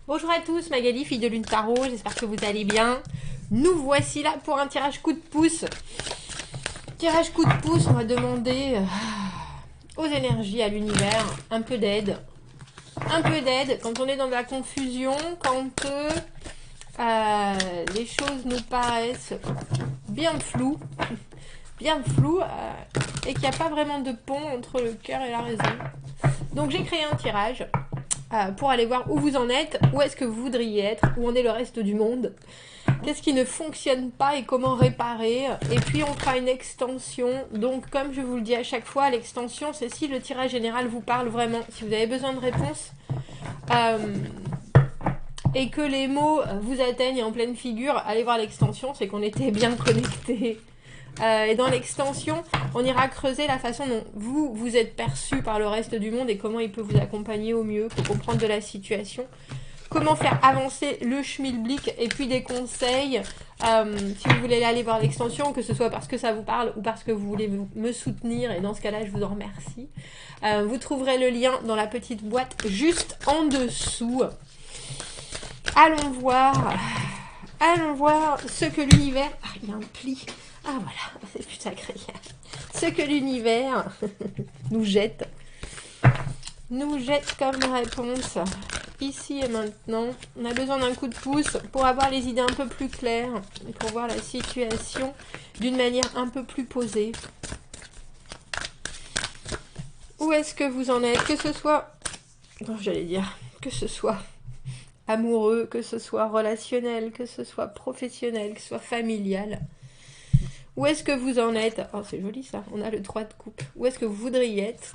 Bonjour à tous, Magali, fille de Lune Tarot, j'espère que vous allez bien. Nous voici là pour un tirage coup de pouce. Tirage coup de pouce, on va demander aux énergies, à l'univers, un peu d'aide. Un peu d'aide quand on est dans de la confusion, quand les choses nous paraissent bien floues, et qu'il n'y a pas vraiment de pont entre le cœur et la raison. Donc j'ai créé un tirage pour aller voir où vous en êtes, où est-ce que vous voudriez être, où en est le reste du monde, qu'est-ce qui ne fonctionne pas et comment réparer. Et puis on fera une extension. Donc comme je vous le dis à chaque fois, l'extension c'est si le tirage général vous parle vraiment, si vous avez besoin de réponses et que les mots vous atteignent en pleine figure, allez voir l'extension, c'est qu'on était bien connectés. Et dans l'extension, on ira creuser la façon dont vous êtes perçu par le reste du monde et comment il peut vous accompagner au mieux pour comprendre de la situation. Comment faire avancer le schmilblick et puis des conseils si vous voulez aller voir l'extension, que ce soit parce que ça vous parle ou parce que vous voulez me soutenir, et dans ce cas-là, je vous en remercie. Vous trouverez le lien dans la petite boîte juste en dessous. Allons voir ce que l'univers... Ah, il y a un pli. Ah voilà, c'est plus sacré. Ce que l'univers nous jette comme réponse ici et maintenant. On a besoin d'un coup de pouce pour avoir les idées un peu plus claires, pour voir la situation d'une manière un peu plus posée. Où est-ce que vous en êtes? Que ce soit, que ce soit amoureux, que ce soit relationnel, que ce soit professionnel, que ce soit familial. Où est-ce que vous en êtes? Oh, c'est joli ça, on a le 3 de coupe. Où est-ce que vous voudriez être?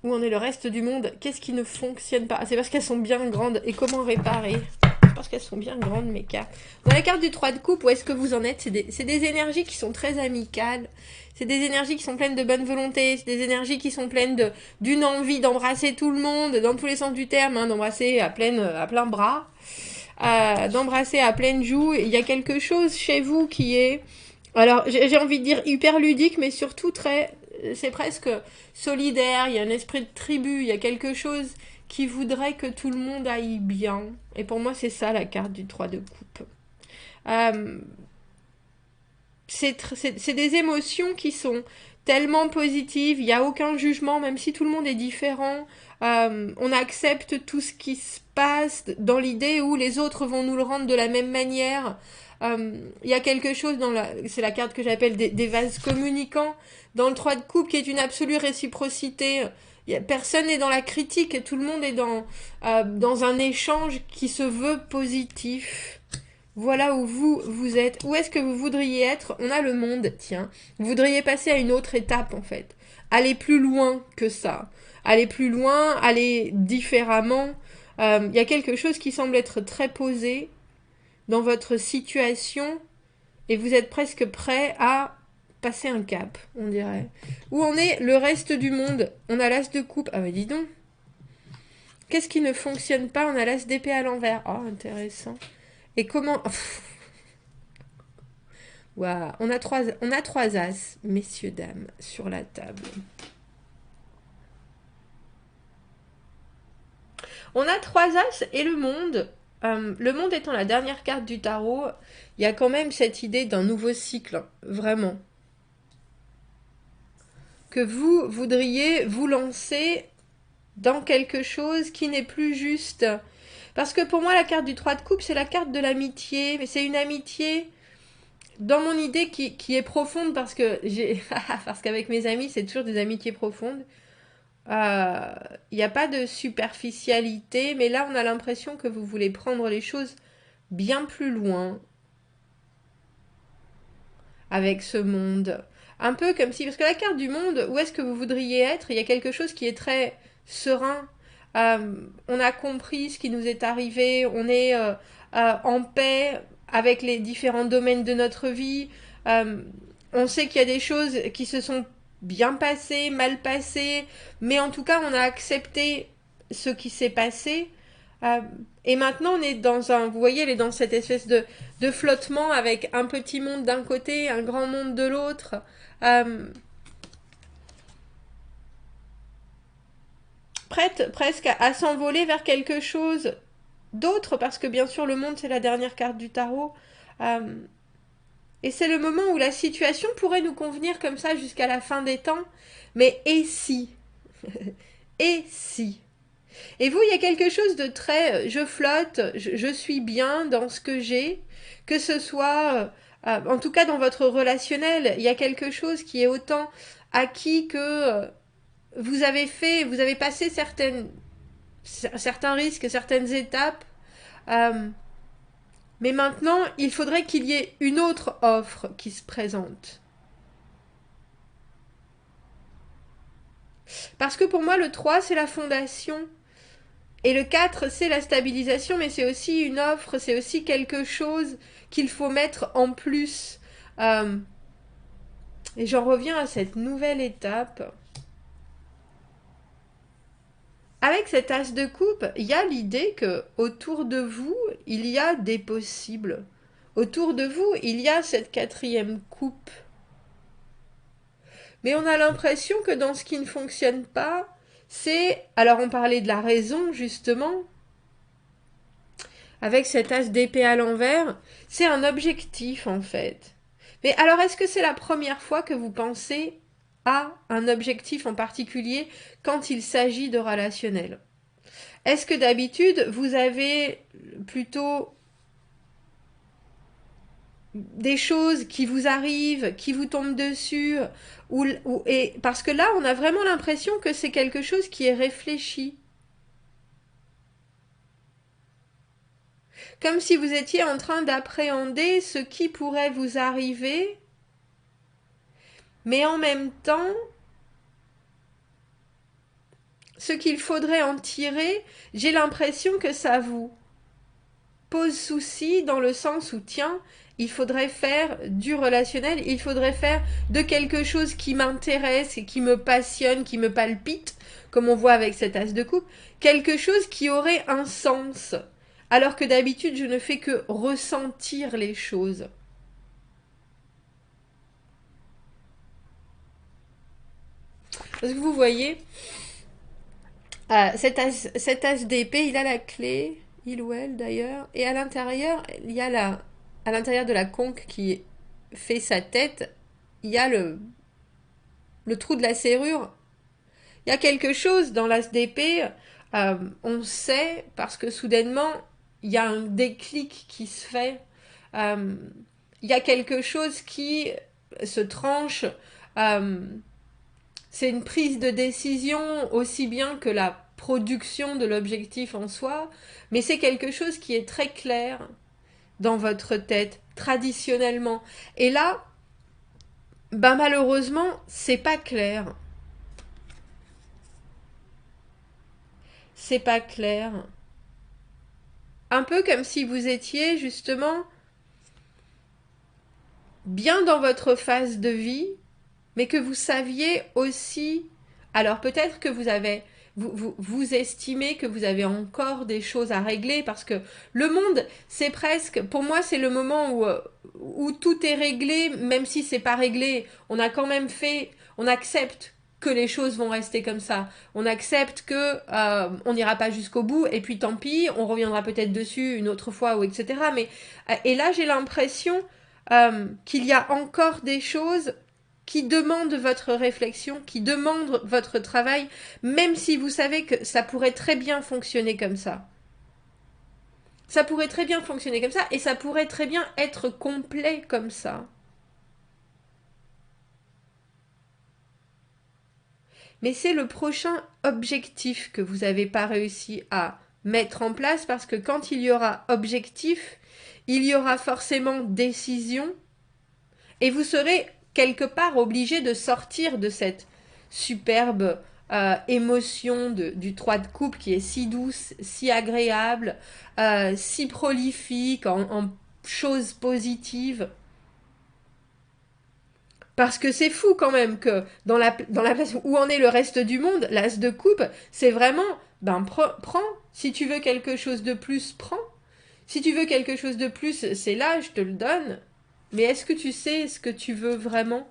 Où en est le reste du monde? Qu'est-ce qui ne fonctionne pas? C'est parce qu'elles sont bien grandes. Et comment réparer? C'est parce qu'elles sont bien grandes, mes cartes. Dans la carte du 3 de coupe, où est-ce que vous en êtes? C'est des énergies qui sont très amicales. C'est des énergies qui sont pleines de bonne volonté. C'est des énergies qui sont pleines d'une envie d'embrasser tout le monde, dans tous les sens du terme, hein, d'embrasser à plein bras. D'embrasser à pleine joue. Il y a quelque chose chez vous qui est, alors j'ai envie de dire hyper ludique, mais surtout c'est presque solidaire. Il y a un esprit de tribu, il y a quelque chose qui voudrait que tout le monde aille bien. Et pour moi c'est ça la carte du 3 de coupe. C'est des émotions qui sont tellement positives, il n'y a aucun jugement, même si tout le monde est différent. On accepte tout ce qui se passe dans l'idée où les autres vont nous le rendre de la même manière. Il y a quelque chose c'est la carte que j'appelle des vases communicants dans le 3 de coupe qui est une absolue réciprocité. Personne n'est dans la critique et tout le monde est dans un échange qui se veut positif. Voilà où vous êtes. Où est-ce que vous voudriez être? On a le monde, tiens. Vous voudriez passer à une autre étape, en fait. Aller plus loin que ça. Aller plus loin, aller différemment. Il y a quelque chose qui semble être très posé dans votre situation et vous êtes presque prêt à passer un cap, on dirait. Où en est le reste du monde? On a l'as de coupe. Ah bah dis donc. Qu'est-ce qui ne fonctionne pas? On a l'as d'épée à l'envers. Oh, intéressant. Et comment... Waouh, on a trois as, messieurs, dames, sur la table. On a 3 as et le monde. Le monde étant la dernière carte du tarot, il y a quand même cette idée d'un nouveau cycle, vraiment. Que vous voudriez vous lancer dans quelque chose qui n'est plus juste. Parce que pour moi, la carte du 3 de coupe, c'est la carte de l'amitié, mais c'est une amitié... Dans mon idée qui est profonde parce que parce qu'avec mes amis c'est toujours des amitiés profondes. Il n'y a pas de superficialité, mais là on a l'impression que vous voulez prendre les choses bien plus loin avec ce monde. Un peu comme si, parce que la carte du monde, où est-ce que vous voudriez être? Il y a quelque chose qui est très serein. On a compris ce qui nous est arrivé, on est en paix avec les différents domaines de notre vie. On sait qu'il y a des choses qui se sont bien passées, mal passées, mais en tout cas, on a accepté ce qui s'est passé. Et maintenant, on est vous voyez, elle est dans cette espèce de flottement avec un petit monde d'un côté, un grand monde de l'autre. prête presque à s'envoler vers quelque chose d'autre, parce que bien sûr le monde c'est la dernière carte du tarot. Euh, et c'est le moment où la situation pourrait nous convenir comme ça jusqu'à la fin des temps. Mais et si? Et si? Et vous, il y a quelque chose de très je flotte, je suis bien dans ce que j'ai, que ce soit, en tout cas dans votre relationnel, il y a quelque chose qui est autant acquis que vous avez passé certains risques, certaines étapes, euh, mais maintenant, il faudrait qu'il y ait une autre offre qui se présente. Parce que pour moi, le 3, c'est la fondation. Et le 4, c'est la stabilisation, mais c'est aussi une offre, c'est aussi quelque chose qu'il faut mettre en plus. Euh, et j'en reviens à cette nouvelle étape. Avec cet as de coupe, il y a l'idée que autour de vous, il y a des possibles. Autour de vous, il y a cette quatrième coupe. Mais on a l'impression que dans ce qui ne fonctionne pas, c'est... Alors on parlait de la raison, justement, avec cet as d'épée à l'envers, c'est un objectif, en fait. Mais alors, est-ce que c'est la première fois que vous pensez à un objectif en particulier quand il s'agit de relationnel? Est-ce que d'habitude, vous avez plutôt des choses qui vous arrivent, qui vous tombent dessus, et parce que là, on a vraiment l'impression que c'est quelque chose qui est réfléchi. Comme si vous étiez en train d'appréhender ce qui pourrait vous arriver, mais en même temps, ce qu'il faudrait en tirer, j'ai l'impression que ça vous pose souci dans le sens où, tiens, il faudrait faire du relationnel, il faudrait faire de quelque chose qui m'intéresse et qui me passionne, qui me palpite, comme on voit avec cet as de coupe, quelque chose qui aurait un sens, alors que d'habitude je ne fais que ressentir les choses. Parce que vous voyez, cet as d'épée, il a la clé, il ou elle d'ailleurs, et à l'intérieur, il y a à l'intérieur de la conque qui fait sa tête, il y a le trou de la serrure. Il y a quelque chose dans l'as d'épée, on sait, parce que soudainement, il y a un déclic qui se fait, euh, il y a quelque chose qui se tranche, euh, c'est une prise de décision aussi bien que la production de l'objectif en soi, mais c'est quelque chose qui est très clair dans votre tête, traditionnellement. Et là, ben malheureusement, c'est pas clair. C'est pas clair. Un peu comme si vous étiez justement bien dans votre phase de vie, mais que vous saviez aussi. Alors peut-être que vous estimez que vous avez encore des choses à régler parce que le monde, c'est presque, pour moi, c'est le moment où tout est réglé, même si c'est pas réglé. On a quand même fait, on accepte que les choses vont rester comme ça. On accepte que on n'ira pas jusqu'au bout et puis tant pis, on reviendra peut-être dessus une autre fois ou etc. Mais et là j'ai l'impression qu'il y a encore des choses qui demandent votre réflexion, qui demandent votre travail, même si vous savez que ça pourrait très bien fonctionner comme ça. Ça pourrait très bien fonctionner comme ça et ça pourrait très bien être complet comme ça. Mais c'est le prochain objectif que vous n'avez pas réussi à mettre en place parce que quand il y aura objectif, il y aura forcément décision et vous serez quelque part obligé de sortir de cette superbe émotion du 3 de coupe qui est si douce, si agréable, si prolifique en choses positives. Parce que c'est fou quand même que dans la place où en est le reste du monde, l'as de coupe, c'est vraiment, ben prends, si tu veux quelque chose de plus, prends. Si tu veux quelque chose de plus, c'est là, je te le donne. Mais est-ce que tu sais ce que tu veux vraiment?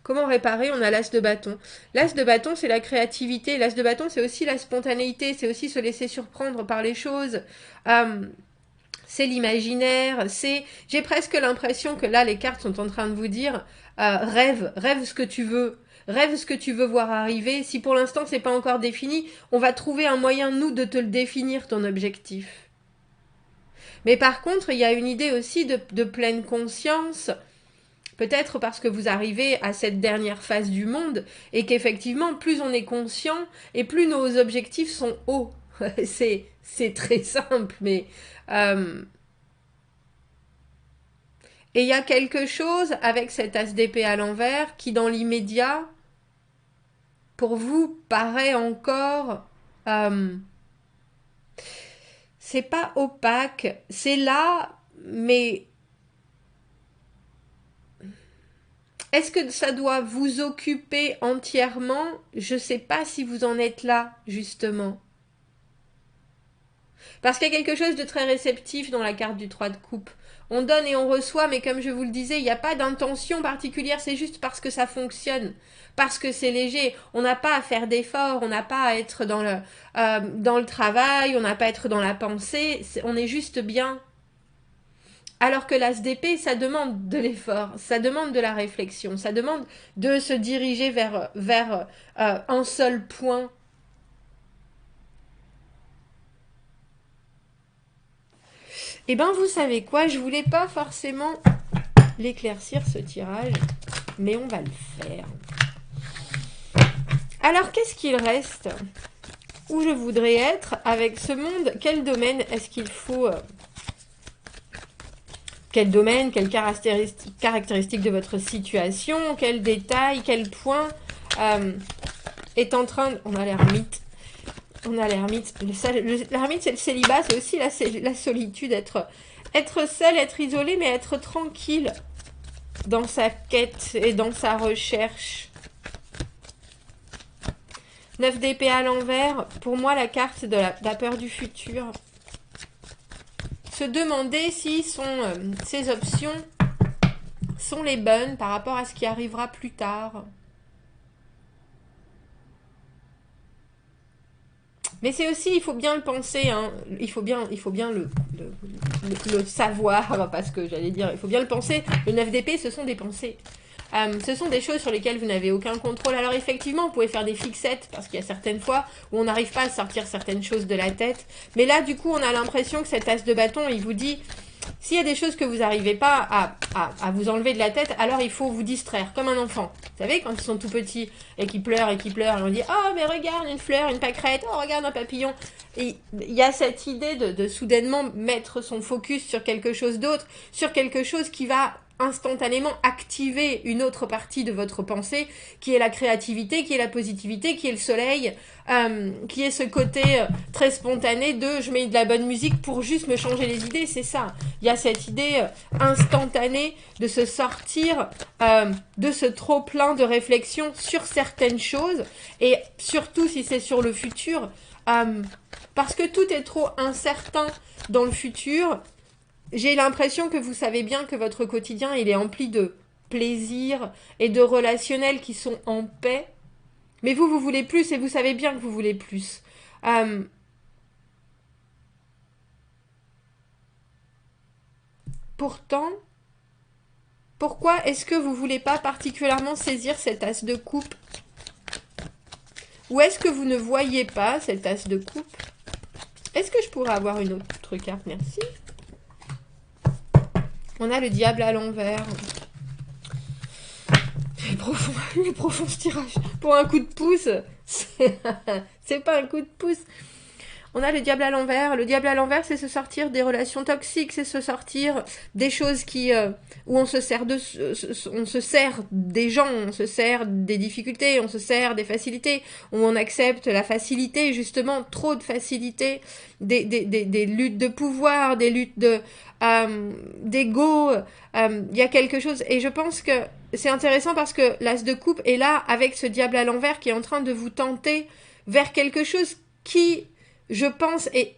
Comment réparer? On a l'as de bâton. L'as de bâton, c'est la créativité. L'as de bâton, c'est aussi la spontanéité. C'est aussi se laisser surprendre par les choses. C'est l'imaginaire. J'ai presque l'impression que là, les cartes sont en train de vous dire rêve ce que tu veux. Rêve ce que tu veux voir arriver. Si pour l'instant, c'est pas encore défini, on va trouver un moyen, nous, de te le définir, ton objectif. Mais par contre, il y a une idée aussi de pleine conscience. Peut-être parce que vous arrivez à cette dernière phase du monde et qu'effectivement, plus on est conscient et plus nos objectifs sont hauts. C'est très simple, mais... Et il y a quelque chose avec cet as d'épée à l'envers qui, dans l'immédiat, pour vous, paraît encore... c'est pas opaque, c'est là, mais... Est-ce que ça doit vous occuper entièrement? Je ne sais pas si vous en êtes là, justement. Parce qu'il y a quelque chose de très réceptif dans la carte du 3 de coupe. On donne et on reçoit, mais comme je vous le disais, il n'y a pas d'intention particulière, c'est juste parce que ça fonctionne, parce que c'est léger. On n'a pas à faire d'efforts, on n'a pas à être dans le travail, on n'a pas à être dans la pensée, on est juste bien. Alors que l'as d'épée, ça demande de l'effort, ça demande de la réflexion, ça demande de se diriger vers un seul point. Eh bien, vous savez quoi, je voulais pas forcément l'éclaircir ce tirage, mais on va le faire. Alors, qu'est-ce qu'il reste? Où je voudrais être avec ce monde? Quel domaine est-ce qu'il faut... Quel domaine, quelles caractéristiques de votre situation, quel détail, quel point est en train... On a l'ermite. On a l'ermite. L'ermite, c'est le célibat, c'est aussi la solitude, être seul, être isolé, mais être tranquille dans sa quête et dans sa recherche. 9 d'épée à l'envers, pour moi, la carte de la peur du futur. Se demander si ces options sont les bonnes par rapport à ce qui arrivera plus tard. Mais c'est aussi, il faut bien le penser, hein. il faut bien le savoir, parce que j'allais dire, il faut bien le penser. Le 9 d'épée, ce sont des pensées. Ce sont des choses sur lesquelles vous n'avez aucun contrôle. Alors effectivement, vous pouvez faire des fixettes, parce qu'il y a certaines fois où on n'arrive pas à sortir certaines choses de la tête. Mais là, du coup, on a l'impression que cet as de bâton, il vous dit, s'il y a des choses que vous n'arrivez pas à vous enlever de la tête, alors il faut vous distraire, comme un enfant. Vous savez, quand ils sont tout petits et qu'ils pleurent, et on dit « Oh, mais regarde, une fleur, une pâquerette, oh, regarde un papillon ». Et il y a cette idée de soudainement mettre son focus sur quelque chose d'autre, sur quelque chose qui va instantanément activer une autre partie de votre pensée, qui est la créativité, qui est la positivité, qui est le soleil, qui est ce côté très spontané de je mets de la bonne musique pour juste me changer les idées, c'est ça. Il y a cette idée instantanée de se sortir de ce trop-plein de réflexion sur certaines choses, et surtout si c'est sur le futur, parce que tout est trop incertain dans le futur. J'ai l'impression que vous savez bien que votre quotidien, il est empli de plaisir et de relationnels qui sont en paix. Mais vous voulez plus et vous savez bien que vous voulez plus. Pourtant, pourquoi est-ce que vous ne voulez pas particulièrement saisir cet as de coupe? Ou est-ce que vous ne voyez pas cet as de coupe? Est-ce que je pourrais avoir une autre carte? Merci. On a le diable à l'envers. Il est profond ce tirage. Pour un coup de pouce, c'est pas un coup de pouce. On a le diable à l'envers. Le diable à l'envers, c'est se sortir des relations toxiques, c'est se sortir des choses où on se sert des gens, on se sert des difficultés, on se sert des facilités, où on accepte la facilité, justement, trop de facilité, des luttes de pouvoir, des luttes d'ego. Il y a quelque chose, et je pense que c'est intéressant parce que l'as de coupe est là avec ce diable à l'envers qui est en train de vous tenter vers quelque chose qui, je pense, est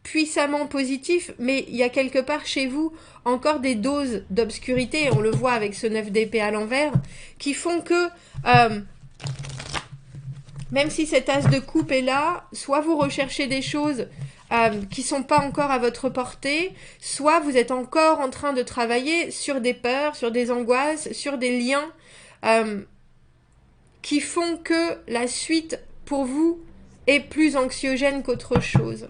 puissamment positif, mais il y a quelque part chez vous encore des doses d'obscurité, on le voit avec ce 9 d'épée à l'envers, qui font que, même si cet as de coupe est là, soit vous recherchez des choses qui sont pas encore à votre portée, soit vous êtes encore en train de travailler sur des peurs, sur des angoisses, sur des liens qui font que la suite, pour vous, est plus anxiogène qu'autre chose.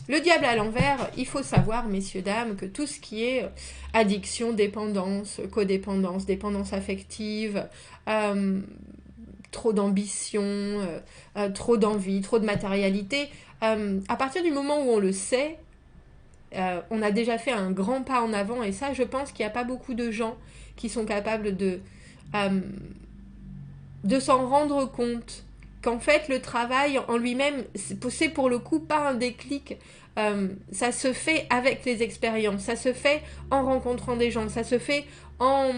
Le diable à l'envers, il faut savoir, messieurs, dames, que tout ce qui est addiction, dépendance, codépendance, dépendance affective, trop d'ambition, trop d'envie, trop de matérialité, à partir du moment où on le sait, on a déjà fait un grand pas en avant, et ça, je pense qu'il n'y a pas beaucoup de gens qui sont capables de s'en rendre compte, qu'en fait le travail en lui-même, c'est pour le coup pas un déclic, ça se fait avec les expériences, ça se fait en rencontrant des gens, ça se fait en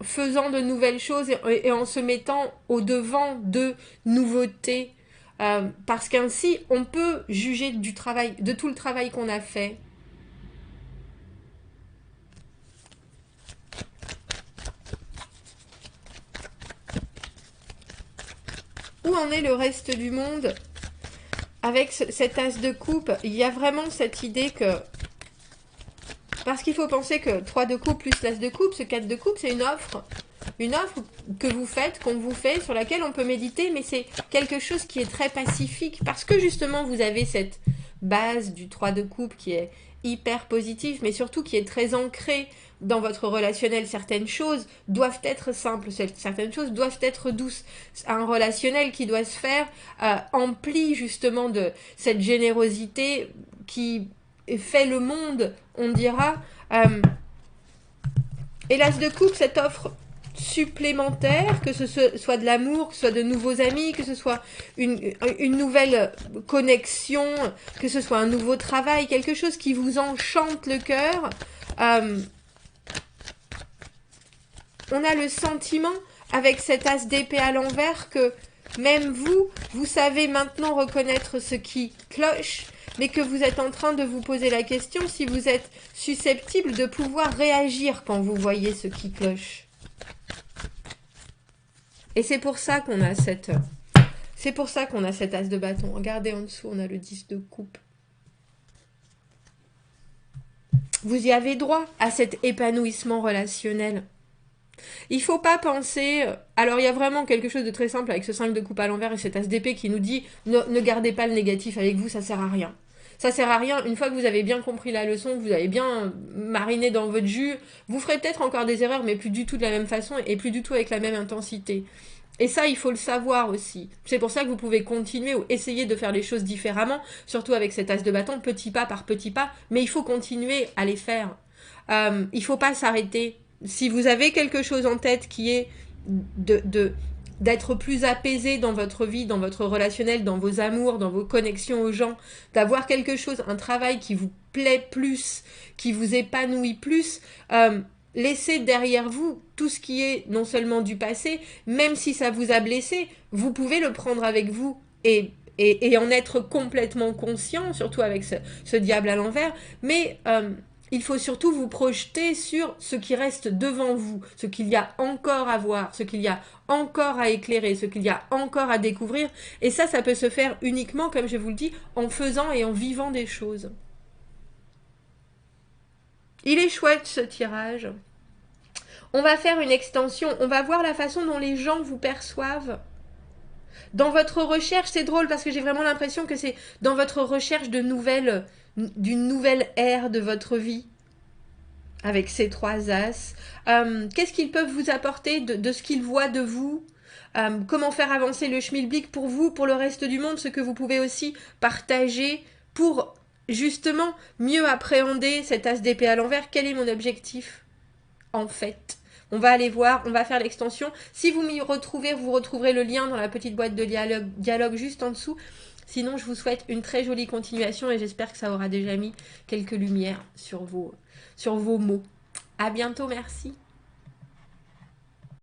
faisant de nouvelles choses et en se mettant au devant de nouveautés, parce qu'ainsi on peut juger du travail, de tout le travail qu'on a fait. Où en est le reste du monde avec cet as de coupe? Il y a vraiment cette idée que... Parce qu'il faut penser que 3 de coupe plus l'as de coupe, ce 4 de coupe, c'est une offre. Une offre que vous faites, qu'on vous fait, sur laquelle on peut méditer, mais c'est quelque chose qui est très pacifique. Parce que justement, vous avez cette base du 3 de coupe qui est hyper positive, mais surtout qui est très ancrée dans votre relationnel. Certaines choses doivent être simples, certaines choses doivent être douces. Un relationnel qui doit se faire empli justement de cette générosité qui fait le monde, on dira. Et l'as de coupe, cette offre supplémentaire, que ce soit de l'amour, que ce soit de nouveaux amis, que ce soit une nouvelle connexion, que ce soit un nouveau travail, quelque chose qui vous enchante le cœur. On a le sentiment, avec cet as d'épée à l'envers, que même vous savez maintenant reconnaître ce qui cloche, mais que vous êtes en train de vous poser la question si vous êtes susceptible de pouvoir réagir quand vous voyez ce qui cloche. Et c'est pour ça qu'on a cette... C'est pour ça qu'on a cet as de bâton. Regardez en dessous, on a le 10 de coupe. Vous y avez droit à cet épanouissement relationnel. Il ne faut pas penser... Alors, il y a vraiment quelque chose de très simple avec ce 5 de coupe à l'envers et cet as d'épée qui nous dit ne gardez pas le négatif avec vous, ça sert à rien. Ça sert à rien. Une fois que vous avez bien compris la leçon, que vous avez bien mariné dans votre jus, vous ferez peut-être encore des erreurs, mais plus du tout de la même façon et plus du tout avec la même intensité. Et ça, il faut le savoir aussi. C'est pour ça que vous pouvez continuer ou essayer de faire les choses différemment, surtout avec cet as de bâton, petit pas par petit pas, mais il faut continuer à les faire. Il ne faut pas s'arrêter. Si vous avez quelque chose en tête qui est d'être plus apaisé dans votre vie, dans votre relationnel, dans vos amours, dans vos connexions aux gens, d'avoir quelque chose, un travail qui vous plaît plus, qui vous épanouit plus, laissez derrière vous tout ce qui est non seulement du passé, même si ça vous a blessé, vous pouvez le prendre avec vous et en être complètement conscient, surtout avec ce diable à l'envers, mais... il faut surtout vous projeter sur ce qui reste devant vous, ce qu'il y a encore à voir, ce qu'il y a encore à éclairer, ce qu'il y a encore à découvrir. Et ça peut se faire uniquement, comme je vous le dis, en faisant et en vivant des choses. Il est chouette ce tirage. On va faire une extension, on va voir la façon dont les gens vous perçoivent. Dans votre recherche, c'est drôle parce que j'ai vraiment l'impression que c'est dans votre recherche d'une nouvelle ère de votre vie, avec ces 3 as. Qu'est-ce qu'ils peuvent vous apporter de ce qu'ils voient de vous? Comment faire avancer le schmilblick pour vous, pour le reste du monde, ce que vous pouvez aussi partager pour justement mieux appréhender cet as d'épée à l'envers. Quel est mon objectif en fait? On va aller voir, on va faire l'extension. Si vous m'y retrouvez, vous retrouverez le lien dans la petite boîte de dialogue juste en dessous. Sinon, je vous souhaite une très jolie continuation et j'espère que ça aura déjà mis quelques lumières sur vos mots. À bientôt, merci.